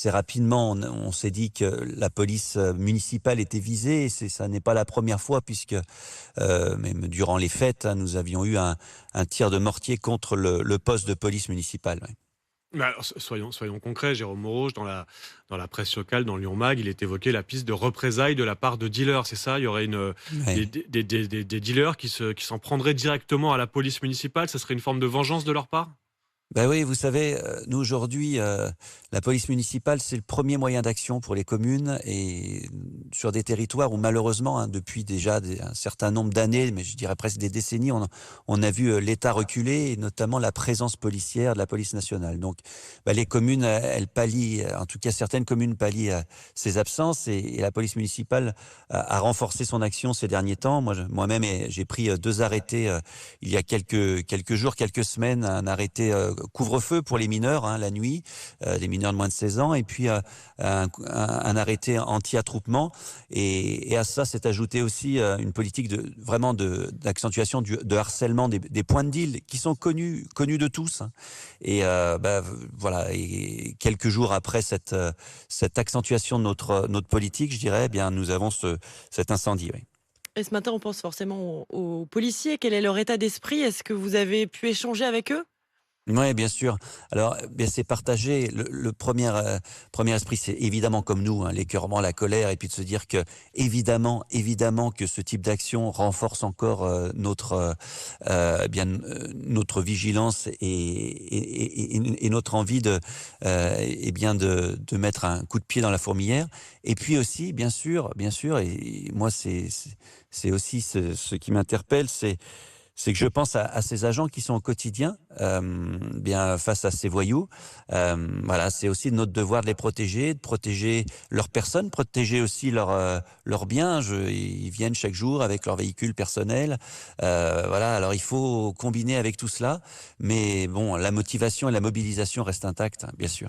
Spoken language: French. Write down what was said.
assez rapidement, on s'est dit que la police municipale était visée. Et ça n'est pas la première fois puisque même durant les fêtes, hein, nous avions eu un tir de mortier contre le poste de police municipale. Ouais. Mais alors, soyons concrets, Jérôme Moreau, dans la presse locale, dans Lyon Mag, il est évoqué la piste de représailles de la part de dealers, c'est ça? Il y aurait Ouais. des dealers qui s'en prendraient directement à la police municipale? Ça serait une forme de vengeance de leur part? Ben oui, vous savez, nous aujourd'hui, la police municipale, c'est le premier moyen d'action pour les communes et sur des territoires où malheureusement, hein, depuis déjà un certain nombre d'années, mais je dirais presque des décennies, on a vu l'État reculer et notamment la présence policière de la police nationale. Donc, les communes, elles pallient, en tout cas certaines communes pallient ces absences et la police municipale a renforcé son action ces derniers temps. Moi-même, j'ai pris 2 arrêtés il y a quelques jours, quelques semaines, un arrêté couvre-feu pour les mineurs, hein, la nuit, les mineurs de moins de 16 ans, et puis un arrêté anti-attroupement. Et à ça s'est ajouté aussi une politique d'accentuation de harcèlement des points de deal qui sont connus de tous. Hein. Et voilà. Et quelques jours après cette accentuation de notre politique, je dirais, eh bien nous avons cet incendie. Oui. Et ce matin, on pense forcément aux policiers. Quel est leur état d'esprit? Est-ce que vous avez pu échanger avec eux? Ouais, bien sûr. Alors, bien, c'est partagé. Le premier esprit, c'est évidemment comme nous, hein, l'écœurement, la colère, et puis de se dire que évidemment que ce type d'action renforce encore notre vigilance et notre envie de mettre un coup de pied dans la fourmilière. Et puis aussi, bien sûr, et moi c'est aussi ce qui m'interpelle, c'est que je pense à ces agents qui sont au quotidien, bien face à ces voyous. Voilà, c'est aussi notre devoir de protéger leur personne, protéger aussi leurs biens. Ils viennent chaque jour avec leur véhicule personnel. Voilà, alors il faut combiner avec tout cela, mais bon, la motivation et la mobilisation restent intactes, hein, bien sûr.